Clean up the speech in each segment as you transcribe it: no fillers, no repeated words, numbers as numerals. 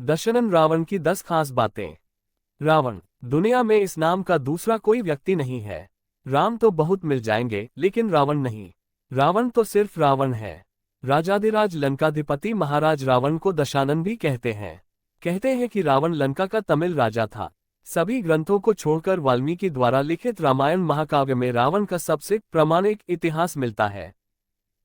दशरथ रावण की 10 खास बातें। रावण। दुनिया में इस नाम का दूसरा कोई व्यक्ति नहीं है। राम तो बहुत मिल जाएंगे लेकिन रावण नहीं। रावण तो सिर्फ रावण है। राजाधिराज लंकाधिपति महाराज रावण को दशानन भी कहते हैं कि रावण लंका का तमिल राजा था। सभी ग्रंथों को छोड़कर वाल्मीकि द्वारा लिखित रामायण महाकाव्य में रावण का सबसे प्रामाणिक इतिहास मिलता है।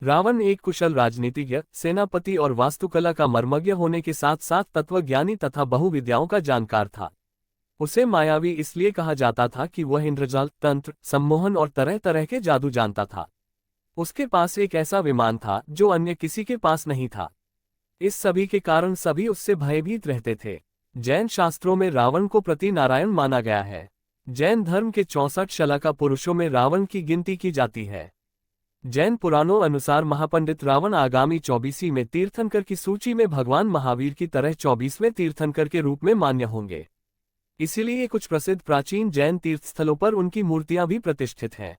रावण एक कुशल राजनीतिज्ञ, सेनापति और वास्तुकला का मर्मज्ञ होने के साथ साथ तत्वज्ञानी तथा बहुविद्याओं का जानकार था। उसे मायावी इसलिए कहा जाता था कि वह इंद्रजाल, तंत्र, सम्मोहन और तरह तरह के जादू जानता था। उसके पास एक ऐसा विमान था जो अन्य किसी के पास नहीं था। इस सभी के कारण सभी उससे भयभीत रहते थे। जैन शास्त्रों में रावण को प्रति नारायण माना गया है। जैन धर्म के 64 शलाका पुरुषों में रावण की गिनती की जाती है। जैन पुराणों अनुसार महापंडित रावण आगामी 24वीं में तीर्थंकर की सूची में भगवान महावीर की तरह 24वें तीर्थंकर के रूप में मान्य होंगे। इसीलिए कुछ प्रसिद्ध प्राचीन जैन तीर्थस्थलों पर उनकी मूर्तियां भी प्रतिष्ठित हैं।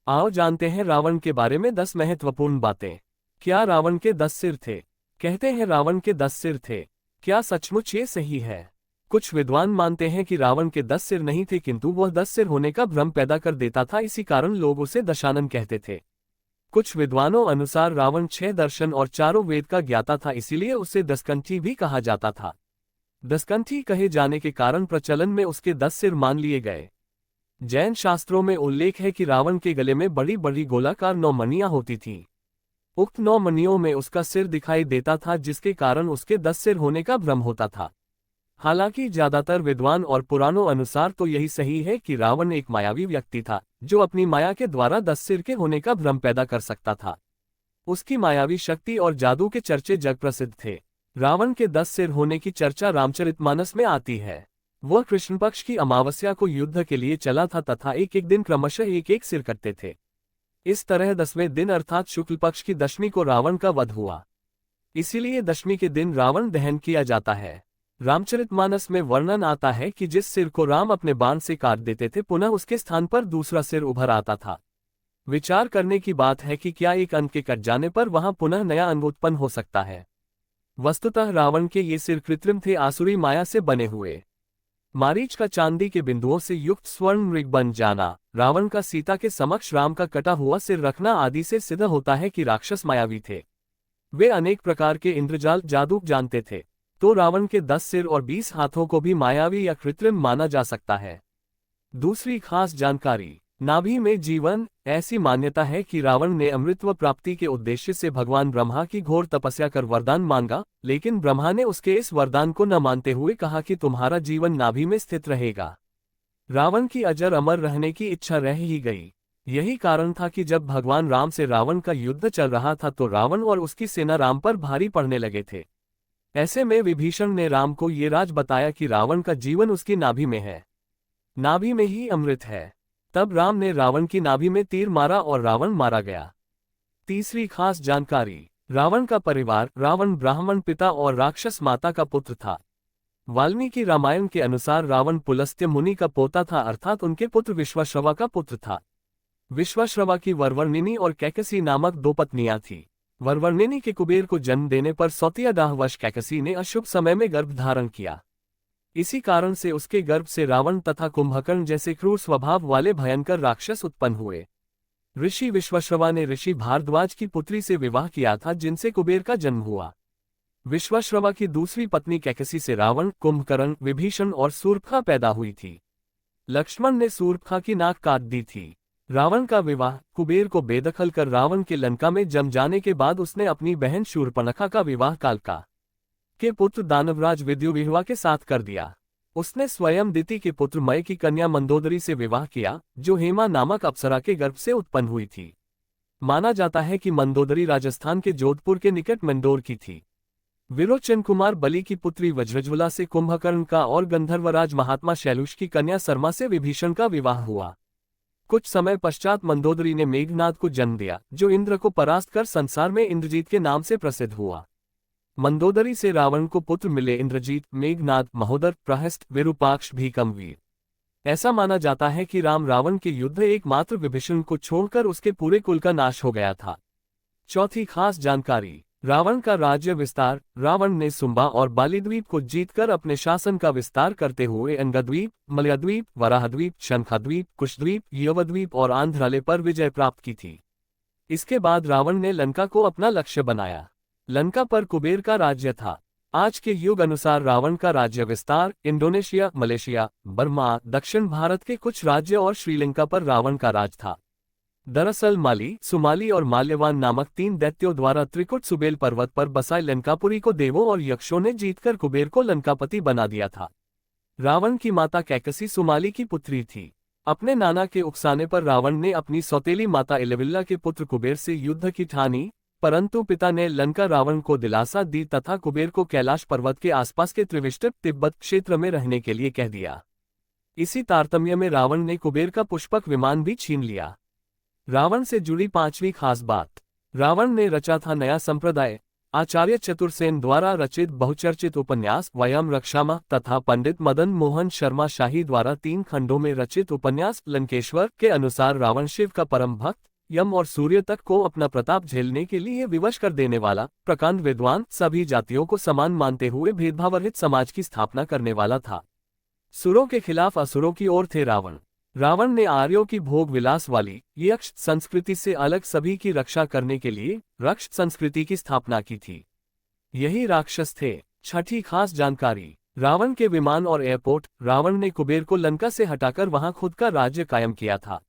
आओ जानते हैं रावण के बारे में 10 महत्वपूर्ण बातें। क्या रावण के 10 सिर थे? कहते हैं रावण के 10 सिर थे। क्या सचमुच ये सही है? कुछ विद्वान मानते हैं कि रावण के 10 सिर नहीं थे, किंतु वह 10 सिर होने का भ्रम पैदा कर देता था, इसी कारण लोग उसे दशानन कहते थे। कुछ विद्वानों अनुसार रावण 6 दर्शन और 4 वेद का ज्ञाता था, इसीलिए उसे दशकंठी भी कहा जाता था। दशकंठी कहे जाने के कारण प्रचलन में उसके 10 सिर मान लिए गए। जैन शास्त्रों में उल्लेख है कि रावण के गले में बड़ी बड़ी गोलाकार 9 मणियां होती थीं। उक्त 9 मणियों में उसका सिर दिखाई देता था, जिसके कारण उसके 10 सिर होने का भ्रम होता था। हालांकि ज्यादातर विद्वान और पुराणों अनुसार तो यही सही है कि रावण एक मायावी व्यक्ति था, जो अपनी माया के द्वारा 10 सिर के होने का भ्रम पैदा कर सकता था। उसकी मायावी शक्ति और जादू के चर्चे जग प्रसिद्ध थे। रावण के 10 सिर होने की चर्चा रामचरितमानस में आती है। वह कृष्ण पक्ष की अमावस्या को युद्ध के लिए चला था तथा एक एक दिन क्रमशः एक एक सिर कटते थे। इस तरह 10वें दिन अर्थात शुक्ल पक्ष की दशमी को रावण का वध हुआ। इसीलिए दशमी के दिन रावण दहन किया जाता है। रामचरितमानस में वर्णन आता है कि जिस सिर को राम अपने बाण से काट देते थे, पुनः उसके स्थान पर दूसरा सिर उभर आता था। विचार करने की बात है कि क्या एक अंग के कट जाने पर वहां पुनः नया अंग उत्पन्न हो सकता है। वस्तुतः रावण के ये सिर कृत्रिम थे, आसुरी माया से बने हुए। मारीच का चांदी के बिंदुओं से युक्त स्वर्ण मृग बन जाना, रावण का सीता के समक्ष राम का कटा हुआ सिर रखना आदि से सिद्ध होता है कि राक्षस मायावी थे। वे अनेक प्रकार के इंद्रजाल जादू जानते थे। तो रावण के 10 सिर और 20 हाथों को भी मायावी या कृत्रिम माना जा सकता है। दूसरी खास जानकारी, नाभि में जीवन। ऐसी मान्यता है कि रावण ने अमृतत्व प्राप्ति के उद्देश्य से भगवान ब्रह्मा की घोर तपस्या कर वरदान मांगा, लेकिन ब्रह्मा ने उसके इस वरदान को न मानते हुए कहा कि तुम्हारा जीवन नाभि में स्थित रहेगा। रावण की अजर अमर रहने की इच्छा रह ही गई। यही कारण था कि जब भगवान राम से रावण का युद्ध चल रहा था तो रावण और उसकी सेना राम पर भारी पड़ने लगे थे। ऐसे में विभीषण ने राम को ये राज बताया कि रावण का जीवन उसकी नाभि में है। नाभि में ही अमृत है। तब राम ने रावण की नाभि में तीर मारा और रावण मारा गया। तीसरी खास जानकारी, रावण का परिवार। रावण ब्राह्मण पिता और राक्षस माता का पुत्र था। वाल्मीकि रामायण के अनुसार रावण पुलस्त्य मुनि का पोता था, अर्थात उनके पुत्र विश्वाश्रवा का पुत्र था। विश्वाश्रवा की वरवर्णिनी और कैकसी नामक 2 पत्नियां थीं। वरवर्णिनी के कुबेर को जन्म देने पर सौतियादाहवश कैकसी ने अशुभ समय में गर्भ धारण किया। इसी कारण से उसके गर्भ से रावण तथा कुंभकर्ण जैसे क्रूर स्वभाव वाले भयंकर राक्षस उत्पन्न हुए। ऋषि विश्वाश्रवा ने ऋषि भारद्वाज की पुत्री से विवाह किया था, जिनसे कुबेर का जन्म हुआ। विश्वाश्रवा की दूसरी पत्नी कैकसी से रावण, कुंभकर्ण, विभीषण और शूर्पणखा पैदा हुई थी। लक्ष्मण ने शूर्पणखा की नाक काट दी थी। रावण का विवाह कुबेर को बेदखल कर रावण के लंका में जम जाने के बाद उसने अपनी बहन शूर्पणखा का विवाह कालका के पुत्र दानवराज विद्युविह्वा के साथ कर दिया। उसने स्वयं दिति के पुत्र मय की कन्या मंदोदरी से विवाह किया, जो हेमा नामक अप्सरा के गर्भ से उत्पन्न हुई थी। माना जाता है कि मंदोदरी राजस्थान के जोधपुर के निकट मंदोर की थी। विरोचन कुमार बलि की पुत्री वज्रज्वला से कुंभकर्ण का और गंधर्वराज महात्मा शैलुष की कन्या शर्मा से विभीषण का विवाह हुआ। कुछ समय पश्चात मंदोदरी ने मेघनाद को जन्म दिया, जो इंद्र को परास्त कर संसार में इंद्रजीत के नाम से प्रसिद्ध हुआ। मंदोदरी से रावण को पुत्र मिले इंद्रजीत, मेघनाद, महोदर, प्रहस्त, विरूपाक्ष, भीकमवीर। ऐसा माना जाता है कि राम रावण के युद्ध एकमात्र विभीषण को छोड़कर उसके पूरे कुल का नाश हो गया था। चौथी खास जानकारी, रावण का राज्य विस्तार। रावण ने सुंबा और बालीद्वीप को जीतकर अपने शासन का विस्तार करते हुए अंगद्वीप, मलयद्वीप, वराहद्वीप, शंखद्वीप, कुशद्वीप, यवद्वीप और आंध्राले पर विजय प्राप्त की थी। इसके बाद रावण ने लंका को अपना लक्ष्य बनाया। लंका पर कुबेर का राज्य था। आज के युग अनुसार रावण का राज्य विस्तार इंडोनेशिया, मलेशिया, बर्मा, दक्षिण भारत के कुछ राज्य और श्रीलंका पर रावण का राज था। दरअसल माली, सुमाली और माल्यवान नामक 3 दैत्यों द्वारा त्रिकुट सुबेल पर्वत पर बसाए लंकापुरी को देवों और यक्षों ने जीतकर कुबेर को लंकापति बना दिया था। रावण की माता कैकसी सुमाली की पुत्री थी। अपने नाना के उकसाने पर रावण ने अपनी सौतेली माता इलविल्ला के पुत्र कुबेर से युद्ध की ठानी, परंतु पिता ने लंका रावण को दिलासा दी तथा कुबेर को कैलाश पर्वत के आसपास के त्रिविष्ट तिब्बत क्षेत्र में रहने के लिए कह दिया। इसी तारतम्य में रावण ने कुबेर का पुष्पक विमान भी छीन लिया। रावण से जुड़ी 5वीं खास बात। रावण ने रचा था नया संप्रदाय। आचार्य चतुर्सेन द्वारा रचित बहुचर्चित उपन्यास वयम रक्षामः तथा पंडित मदन मोहन शर्मा शाही द्वारा 3 खंडों में रचित उपन्यास लंकेश्वर के अनुसार रावण शिव का परम भक्त, यम और सूर्य तक को अपना प्रताप झेलने के लिए विवश कर देने वाला, प्रकांड विद्वान, सभी जातियों को समान मानते हुए भेदभावरहित समाज की स्थापना करने वाला था। सुरों के खिलाफ असुरों की ओर थे रावण। रावण ने आर्यों की भोग विलास वाली यक्ष संस्कृति से अलग सभी की रक्षा करने के लिए रक्ष संस्कृति की स्थापना की थी। यही राक्षस थे। 6ठी खास जानकारी। रावण के विमान और एयरपोर्ट। रावण ने कुबेर को लंका से हटाकर वहां खुद का राज्य कायम किया था।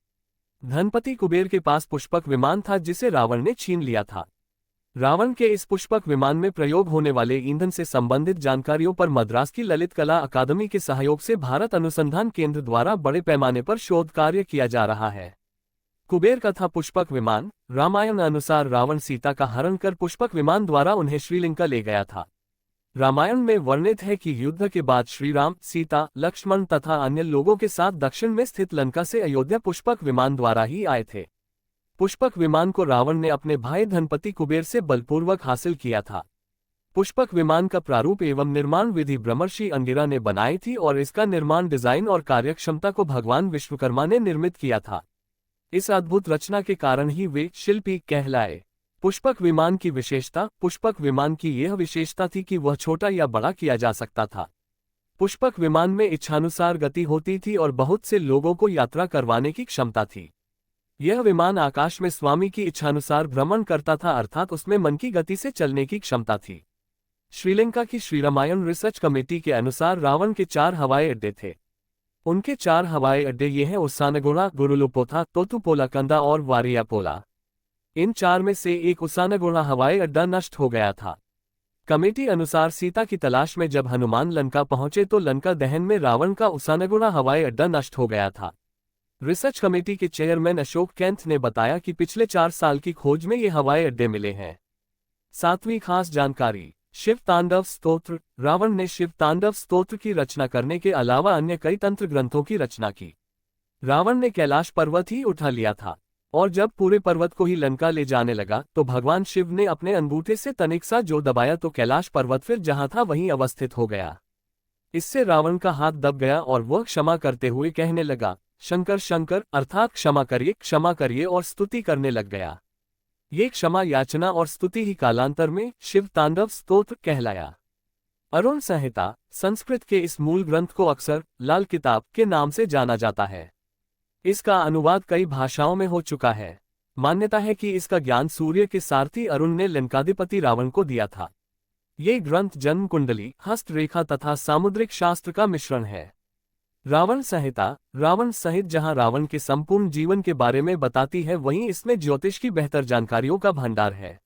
धनपति कुबेर के पास पुष्पक विमान था जिसे रावण ने छीन लिया था। रावण के इस पुष्पक विमान में प्रयोग होने वाले ईंधन से संबंधित जानकारियों पर मद्रास की ललित कला अकादमी के सहयोग से भारत अनुसंधान केंद्र द्वारा बड़े पैमाने पर शोध कार्य किया जा रहा है। कुबेर का था पुष्पक विमान। रामायण अनुसार रावण सीता का हरण कर पुष्पक विमान द्वारा उन्हें श्रीलंका ले गया था। रामायण में वर्णित है कि युद्ध के बाद श्रीराम, सीता, लक्ष्मण तथा अन्य लोगों के साथ दक्षिण में स्थित लंका से अयोध्या पुष्पक विमान द्वारा ही आए थे। पुष्पक विमान को रावण ने अपने भाई धनपति कुबेर से बलपूर्वक हासिल किया था। पुष्पक विमान का प्रारूप एवं निर्माण विधि ब्रह्मर्षि अंगिरा ने बनाई थी और इसका निर्माण डिजाइन और कार्यक्षमता को भगवान विश्वकर्मा ने निर्मित किया था। इस अद्भुत रचना के कारण ही वे शिल्पी कहलाए। पुष्पक विमान की विशेषता। पुष्पक विमान की यह विशेषता थी कि वह छोटा या बड़ा किया जा सकता था। पुष्पक विमान में इच्छानुसार गति होती थी और बहुत से लोगों को यात्रा करवाने की क्षमता थी। यह विमान आकाश में स्वामी की इच्छानुसार भ्रमण करता था, अर्थात उसमें मन की गति से चलने की क्षमता थी। श्रीलंका की श्री रामायण रिसर्च कमेटी के अनुसार रावण के 4 हवाई अड्डे थे। उनके 4 हवाई अड्डे ये हैं: उसानगोड़ा, गुरुलुपोथा, तोतुपोलाकंदा और वारियापोला। इन 4 में से एक उसानगोड़ा हवाई अड्डा नष्ट हो गया था। कमेटी अनुसार सीता की तलाश में जब हनुमान लंका पहुंचे तो लंका दहन में रावण का उसानगोड़ा हवाई अड्डा नष्ट हो गया था। रिसर्च कमेटी के चेयरमैन अशोक कैंथ ने बताया कि पिछले 4 साल की खोज में ये हवाई अड्डे मिले हैं। 7वीं खास जानकारी। शिव तांडव स्तोत्र। रावण ने शिव तांडव स्तोत्र की रचना करने के अलावा अन्य कई तंत्र ग्रंथों की रचना की। रावण ने कैलाश पर्वत ही उठा लिया था और जब पूरे पर्वत को ही लंका ले जाने लगा तो भगवान शिव ने अपने अंगूठे से तनिक सा जो दबाया तो कैलाश पर्वत फिर जहां था वहीं अवस्थित हो गया। इससे रावण का हाथ दब गया और वह क्षमा करते हुए कहने लगा, शंकर शंकर, अर्थात क्षमा करिए और स्तुति करने लग गया। ये क्षमा याचना और स्तुति ही कालांतर में शिव तांडव स्तोत्र कहलाया। अरुण संहिता। संस्कृत के इस मूल ग्रंथ को अक्सर लाल किताब के नाम से जाना जाता है। इसका अनुवाद कई भाषाओं में हो चुका है। मान्यता है कि इसका ज्ञान सूर्य के सारथी अरुण ने लंकाधिपति रावण को दिया था। ये ग्रंथ जन्म कुंडली, हस्तरेखा तथा सामुद्रिक शास्त्र का मिश्रण है। रावण संहिता। रावण सहित जहां रावण के संपूर्ण जीवन के बारे में बताती है, वहीं इसमें ज्योतिष की बेहतर जानकारियों का भंडार है।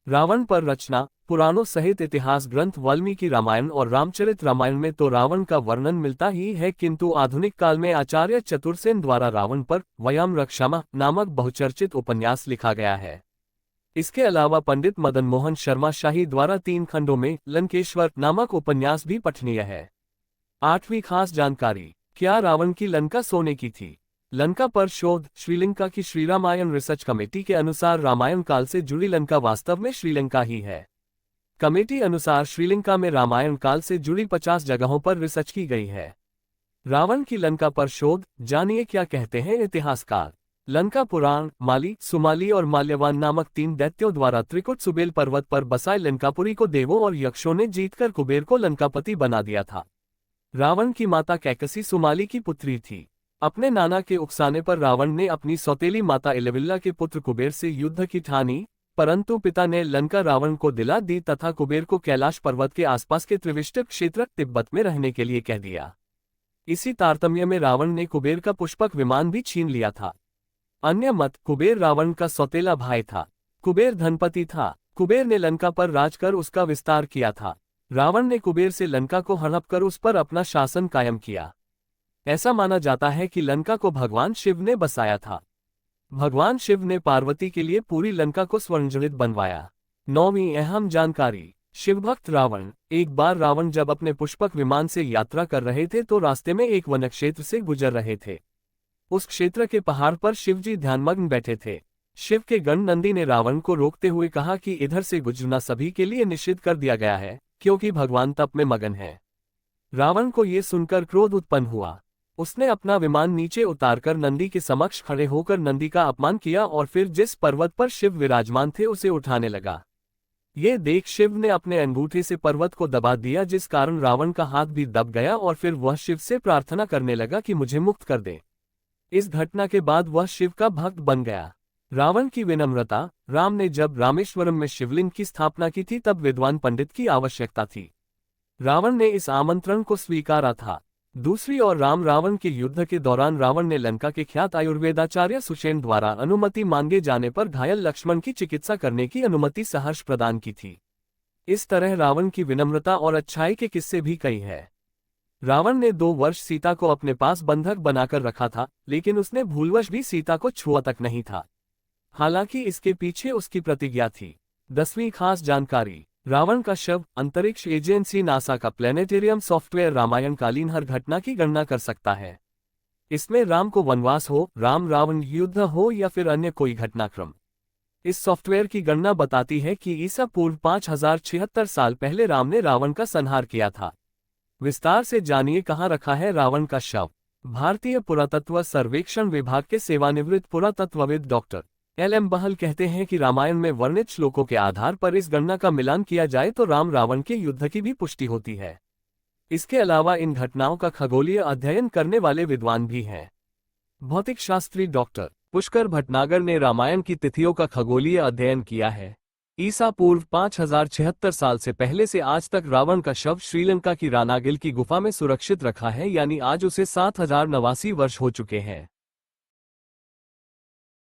रावण पर रचना। पुराणों सहित इतिहास ग्रंथ वाल्मीकि रामायण और रामचरित रामायण में तो रावण का वर्णन मिलता ही है, किंतु आधुनिक काल में आचार्य चतुर्सेन द्वारा रावण पर वयम रक्षामः नामक बहुचर्चित उपन्यास लिखा गया है। इसके अलावा पंडित मदन मोहन शर्मा शाही द्वारा 3 खंडों में लंकेश्वर नामक उपन्यास भी पठनीय है। 8वीं खास जानकारी। क्या रावण की लंका सोने की थी? लंका पर शोध। श्रीलंका की श्री रामायण रिसर्च कमेटी के अनुसार रामायण काल से जुड़ी लंका वास्तव में श्रीलंका ही है। कमेटी अनुसार श्रीलंका में रामायण काल से जुड़ी 50 जगहों पर रिसर्च की गई है। रावण की लंका पर शोध। जानिए क्या कहते हैं इतिहासकार। लंका पुराण माली, सुमाली और माल्यवान नामक 3 दैत्यों द्वारा त्रिकुट सुबेल पर्वत पर बसाए लंकापुरी को देवों और यक्षों ने जीतकर कुबेर को लंकापति बना दिया था। रावण की माता कैकसी सुमाली की पुत्री थी। अपने नाना के उकसाने पर रावण ने अपनी सौतेली माता इलविल्ला के पुत्र कुबेर से युद्ध की ठानी, परंतु पिता ने लंका रावण को दिला दी तथा कुबेर को कैलाश पर्वत के आसपास के त्रिविष्टक क्षेत्र तिब्बत में रहने के लिए कह दिया। इसी तारतम्य में रावण ने कुबेर का पुष्पक विमान भी छीन लिया था। अन्य मत, कुबेर रावण का सौतेला भाई था। कुबेर धनपति था। कुबेर ने लंका पर राज कर उसका विस्तार किया था। रावण ने कुबेर से लंका को हड़प कर उस पर अपना शासन कायम किया। ऐसा माना जाता है कि लंका को भगवान शिव ने बसाया था। भगवान शिव ने पार्वती के लिए पूरी लंका को स्वर्णजड़ित बनवाया। 9वीं अहम जानकारी, शिवभक्त रावण। एक बार रावण जब अपने पुष्पक विमान से यात्रा कर रहे थे तो रास्ते में एक वन क्षेत्र से गुजर रहे थे। उस क्षेत्र के पहाड़ पर शिवजी ध्यानमग्न बैठे थे। शिव के गण नंदी ने रावण को रोकते हुए कहा कि इधर से गुजरना सभी के लिए निषिद्ध कर दिया गया है, क्योंकि भगवान तप में मगन है। रावण को ये सुनकर क्रोध उत्पन्न हुआ। उसने अपना विमान नीचे उतारकर नंदी के समक्ष खड़े होकर नंदी का अपमान किया और फिर जिस पर्वत पर शिव विराजमान थे उसे उठाने लगा। ये देख शिव ने अपने अंगूठे से पर्वत को दबा दिया, जिस कारण रावण का हाथ भी दब गया और फिर वह शिव से प्रार्थना करने लगा कि मुझे मुक्त कर दे। इस घटना के बाद वह शिव का भक्त बन गया। रावण की विनम्रता। राम ने जब रामेश्वरम में शिवलिंग की स्थापना की थी तब विद्वान पंडित की आवश्यकता थी। रावण ने इस आमंत्रण को स्वीकारा था। दूसरी ओर राम रावण के युद्ध के दौरान रावण ने लंका के ख्यात आयुर्वेदाचार्य सुषेण द्वारा अनुमति मांगे जाने पर घायल लक्ष्मण की चिकित्सा करने की अनुमति सहर्ष प्रदान की थी। इस तरह रावण की विनम्रता और अच्छाई के किस्से भी कई है। रावण ने 2 वर्ष सीता को अपने पास बंधक बनाकर रखा था, लेकिन उसने भूलवश भी सीता को छुआ तक नहीं था। हालांकि इसके पीछे उसकी प्रतिज्ञा थी। 10वीं खास जानकारी, रावण का शव। अंतरिक्ष एजेंसी नासा का प्लेनेटेरियम सॉफ्टवेयर रामायण कालीन हर घटना की गणना कर सकता है। इसमें राम को वनवास हो, राम रावण युद्ध हो या फिर अन्य कोई घटनाक्रम। इस सॉफ्टवेयर की गणना बताती है कि ईसा पूर्व 5076 साल पहले राम ने रावण का संहार किया था। विस्तार से जानिए कहाँ रखा है रावण का शव। भारतीय पुरातत्व सर्वेक्षण विभाग के सेवानिवृत्त पुरातत्वविद डॉक्टर LM बहल कहते हैं कि रामायण में वर्णित श्लोकों के आधार पर इस गणना का मिलान किया जाए तो राम रावण के युद्ध की भी पुष्टि होती है। इसके अलावा इन घटनाओं का खगोलीय अध्ययन करने वाले विद्वान भी हैं। भौतिक शास्त्री डॉक्टर पुष्कर भटनागर ने रामायण की तिथियों का खगोलीय अध्ययन किया है। ईसा पूर्व 5076 साल से पहले से आज तक रावण का शव श्रीलंका की रानागिल की गुफा में सुरक्षित रखा है, यानी आज उसे 7089 वर्ष हो चुके हैं।